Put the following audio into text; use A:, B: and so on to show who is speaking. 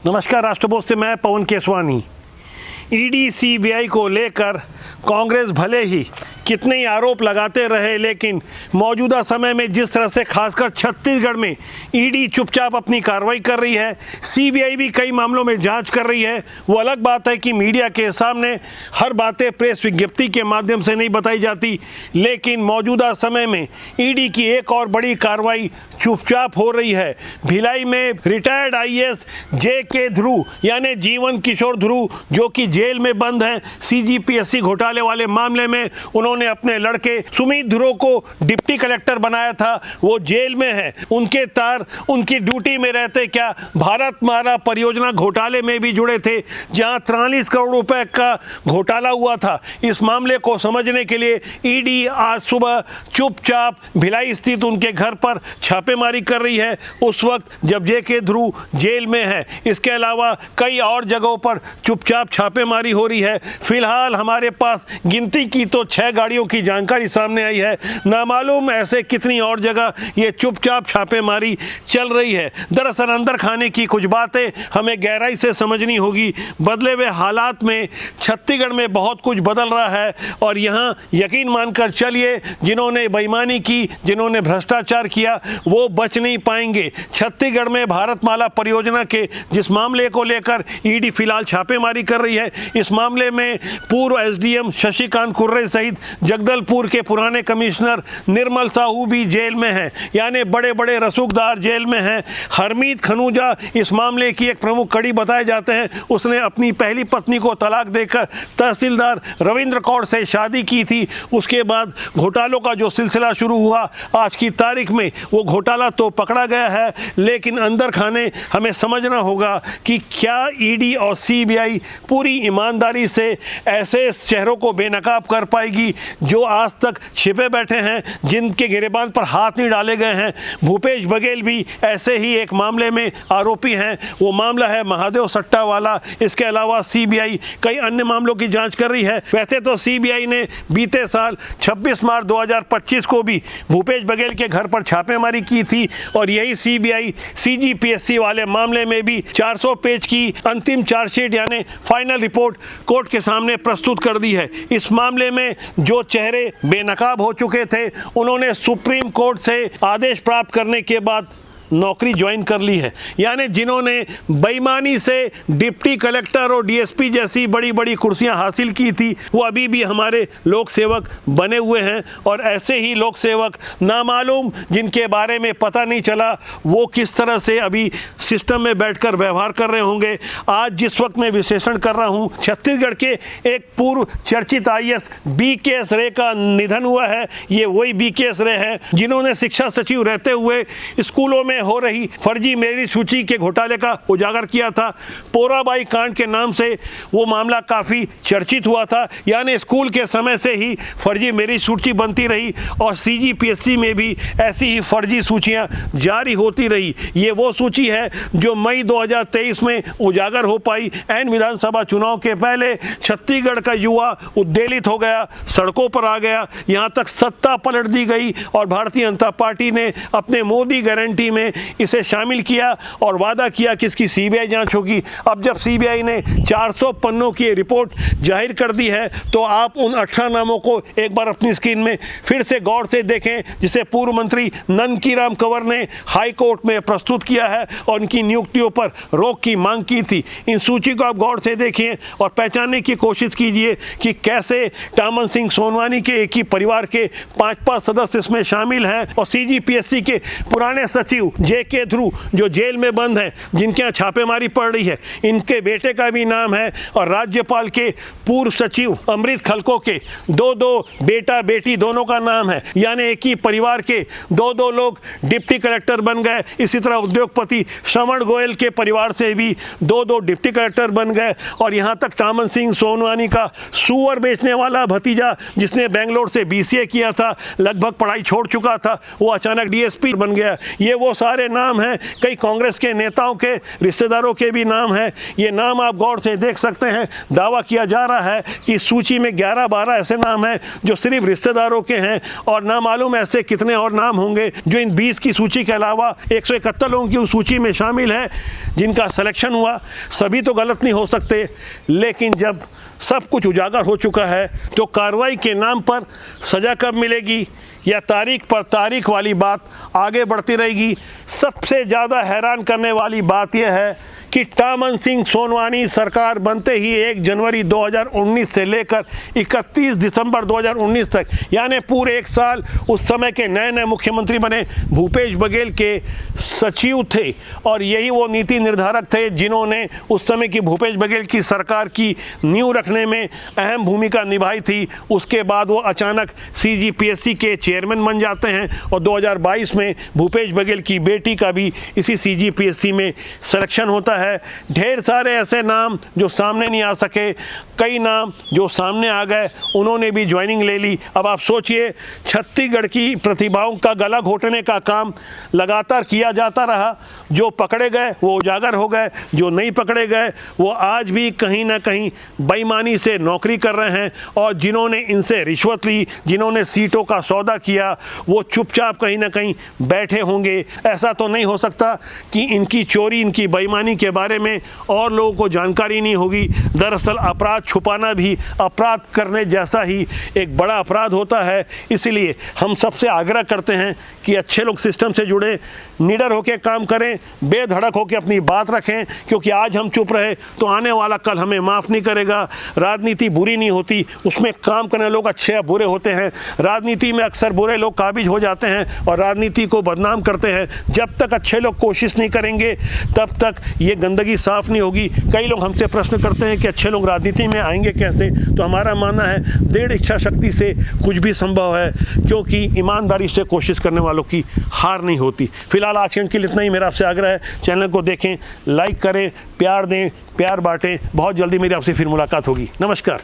A: नमस्कार। राष्ट्रबोध से मैं पवन केसवानी। ईडी सीबीआई को लेकर कांग्रेस भले ही कितने ही आरोप लगाते रहे, लेकिन मौजूदा समय में जिस तरह से खासकर छत्तीसगढ़ में ईडी चुपचाप अपनी कार्रवाई कर रही है, सीबीआई भी कई मामलों में जांच कर रही है। वो अलग बात है कि मीडिया के सामने हर बातें प्रेस विज्ञप्ति के माध्यम से नहीं बताई जाती, लेकिन मौजूदा समय में ईडी की एक और बड़ी कार्रवाई चुपचाप हो रही है। भिलाई में रिटायर्ड आईएएस जे.के. ध्रुव यानी जीवन किशोर ध्रुव, जो कि जेल में बंद हैं सीजीपीएससी घोटाले वाले मामले में, उन्होंने अपने लड़के सुमित ध्रुव को डिप्टी कलेक्टर बनाया था। वो जेल में है। उनके तार उनकी ड्यूटी में रहते क्या भारतमाला परियोजना घोटाले में भी जुड़े थे, जहां 43 करोड़ रुपए का घोटाला हुआ था। इस मामले को समझने के लिए ईडी आज सुबह चुपचाप भिलाई स्थित उनके घर पर छापेमारी कर रही है, उस वक्त जब जे.के. ध्रुव जेल में है। इसके अलावा कई और जगहों पर चुपचाप छापेमारी हो रही है। फिलहाल हमारे पास गिनती की तो 6 गाड़ियों की जानकारी सामने आई है। नामालूम ऐसे कितनी और जगह ये चुपचाप छापेमारी चल रही है। दरअसल अंदर खाने की कुछ बातें हमें गहराई से समझनी होगी। बदले हुए हालात में छत्तीसगढ़ में बहुत कुछ बदल रहा है, और यहाँ यकीन मानकर चलिए, जिन्होंने बेईमानी की, जिन्होंने भ्रष्टाचार किया, वो बच नहीं पाएंगे। छत्तीसगढ़ में भारतमाला परियोजना के जिस मामले को लेकर ईडी फिलहाल छापेमारी कर रही है, इस मामले में पूर्व एसडीएम शशिकांत कुर्रे सहित जगदलपुर के पुराने कमिश्नर निर्मल साहू भी जेल में हैं, यानी बड़े बड़े रसूखदार जेल में हैं। हरमीत खनूजा इस मामले की एक प्रमुख कड़ी बताए जाते हैं। उसने अपनी पहली पत्नी को तलाक देकर तहसीलदार रविंद्र कौर से शादी की थी। उसके बाद घोटालों का जो सिलसिला शुरू हुआ, आज की तारीख में वो घोटाला तो पकड़ा गया है, लेकिन अंदर खाने हमें समझना होगा कि क्या ईडी और सीबीआई पूरी ईमानदारी से ऐसे चेहरों को बेनकाब कर पाएगी जो आज तक छिपे बैठे हैं, जिनके गिरेबान पर हाथ नहीं डाले गए हैं। भूपेश बघेल भी ऐसे ही एक मामले में आरोपी हैं। वो मामला है महादेव सट्टा वाला। इसके अलावा सीबीआई कई अन्य मामलों की जांच कर रही है। वैसे तो सीबीआई ने बीते साल 26 मार्च 2025 को भी भूपेश बघेल के घर पर छापेमारी की थी, और यही सीबीआई सीजीपीएससी वाले मामले में भी 400 पेज की अंतिम चार्जशीट यानी फाइनल रिपोर्ट कोर्ट के सामने प्रस्तुत कर दी है। इस मामले में जो चेहरे बेनकाब हो चुके थे, उन्होंने सुप्रीम कोर्ट से आदेश प्राप्त करने के बाद नौकरी ज्वाइन कर ली है। यानी जिन्होंने बेईमानी से डिप्टी कलेक्टर और डीएसपी जैसी बड़ी बड़ी कुर्सियां हासिल की थी, वो अभी भी हमारे लोक सेवक बने हुए हैं। और ऐसे ही लोक सेवक नामालूम, जिनके बारे में पता नहीं चला वो किस तरह से अभी सिस्टम में बैठकर व्यवहार कर रहे होंगे। आज जिस वक्त मैं विश्लेषण कर रहा हूँ, छत्तीसगढ़ के एक पूर्व चर्चित आईएएस BKS रे का निधन हुआ है। ये वही BKS रे हैं जिन्होंने शिक्षा सचिव रहते हुए स्कूलों में हो रही फर्जी मेरिट सूची के घोटाले का उजागर किया था। पोराबाई कांड के नाम से वो मामला काफी चर्चित हुआ था। यानी स्कूल के समय से ही फर्जी मेरिट सूची बनती रही, और सीजीपीएससी में भी ऐसी ही फर्जी सूचियां जारी होती रही। ये वो सूची है जो मई 2023 में उजागर हो पाई। एन विधानसभा चुनाव के पहले छत्तीसगढ़ का युवा उद्वेलित हो गया, सड़कों पर आ गया, यहां तक सत्ता पलट दी गई, और भारतीय जनता पार्टी ने अपने मोदी गारंटी में इसे शामिल किया और वादा किया कि इसकी सीबीआई जांच होगी। अब जब सीबीआई ने 400 पन्नों की रिपोर्ट जाहिर कर दी है, तो आप उन 18 नामों को एक बार अपनी स्क्रीन में फिर से गौर से देखें, जिसे पूर्व मंत्री नंदकीराम कंवर ने हाई कोर्ट में प्रस्तुत किया है और उनकी नियुक्तियों पर रोक की मांग की थी। इन सूची को आप गौर से देखिए और पहचानने की कोशिश कीजिए कि कैसे टामन सिंह सोनवानी के एक ही परिवार के 5 सदस्य इसमें शामिल हैं, और सीजीपीएससी के पुराने सचिव जे.के. ध्रुव जो जेल में बंद हैं, जिनके यहाँ छापेमारी पड़ रही है, इनके बेटे का भी नाम है, और राज्यपाल के पूर्व सचिव अमृत खलको के 2 बेटा बेटी दोनों का नाम है। यानी एक ही परिवार के 2 लोग डिप्टी कलेक्टर बन गए। इसी तरह उद्योगपति श्रवण गोयल के परिवार से भी 2 डिप्टी कलेक्टर बन गए, और यहाँ तक टामन सिंह सोनवानी का सुअर बेचने वाला भतीजा, जिसने बेंगलोर से BCA किया था, लगभग पढ़ाई छोड़ चुका था, वो अचानक DSP बन गया। ये वो सारे नाम हैं, कई कांग्रेस के नेताओं के रिश्तेदारों के भी नाम हैं। ये नाम आप गौर से देख सकते हैं। दावा किया जा रहा है कि सूची में 11-12 ऐसे नाम हैं जो सिर्फ रिश्तेदारों के हैं, और ना मालूम ऐसे कितने और नाम होंगे जो इन 20 की सूची के अलावा 171 लोगों की उस सूची में शामिल है जिनका सिलेक्शन हुआ। सभी तो गलत नहीं हो सकते, लेकिन जब सब कुछ उजागर हो चुका है तो कार्रवाई के नाम पर सज़ा कब मिलेगी या तारीख पर तारीख वाली बात आगे बढ़ती रहेगी। सबसे ज़्यादा हैरान करने वाली बात यह है कि टामन सिंह सोनवानी सरकार बनते ही 1 जनवरी 2019 से लेकर 31 दिसंबर 2019 तक, यानी पूरे 1 साल उस समय के नए नए मुख्यमंत्री बने भूपेश बघेल के सचिव थे, और यही वो नीति निर्धारक थे जिन्होंने उस समय की भूपेश बघेल की सरकार की नींव रखने में अहम भूमिका निभाई थी। उसके बाद वो अचानक CGPSC के चेयरमैन बन जाते हैं, और 2022 में भूपेश बघेल की बेटी का भी इसी CGPSC में सिलेक्शन होता है। ढेर सारे ऐसे नाम जो सामने नहीं आ सके, कई नाम जो सामने आ गए, उन्होंने भी ज्वाइनिंग ले ली। अब आप सोचिए, छत्तीसगढ़ की प्रतिभाओं का गला घोटने का काम लगातार किया जाता रहा। जो पकड़े गए वो उजागर हो गए, जो नहीं पकड़े गए वो आज भी कहीं ना कहीं बेईमानी से नौकरी कर रहे हैं, और जिन्होंने इनसे रिश्वत ली, जिन्होंने सीटों का सौदा किया, वो चुपचाप कहीं ना कहीं बैठे होंगे। ऐसा तो नहीं हो सकता कि इनकी चोरी, इनकी बेईमानी के बारे में और लोगों को जानकारी नहीं होगी। दरअसल अपराध छुपाना भी अपराध करने जैसा ही एक बड़ा अपराध होता है। इसलिए हम सबसे आग्रह करते हैं कि अच्छे लोग सिस्टम से जुड़े, निडर होकर काम करें, बेधड़क होकर अपनी बात रखें, क्योंकि आज हम चुप रहे तो आने वाला कल हमें माफ़ नहीं करेगा। राजनीति बुरी नहीं होती, उसमें काम करने लोग अच्छे या बुरे होते हैं। राजनीति में अक्सर बुरे लोग काबिज हो जाते हैं और राजनीति को बदनाम करते हैं। जब तक अच्छे लोग कोशिश नहीं करेंगे तब तक ये गंदगी साफ नहीं होगी। कई लोग हमसे प्रश्न करते हैं कि अच्छे लोग राजनीति में आएंगे कैसे, तो हमारा मानना है दृढ़ इच्छा शक्ति से कुछ भी संभव है, क्योंकि ईमानदारी से कोशिश करने वालों की हार नहीं होती। फिलहाल आज के लिए इतना ही। मेरा आपसे आग्रह है, चैनल को देखें, लाइक करें, प्यार दें, प्यार बांटें। बहुत जल्दी मेरी आपसे फिर मुलाकात होगी। नमस्कार।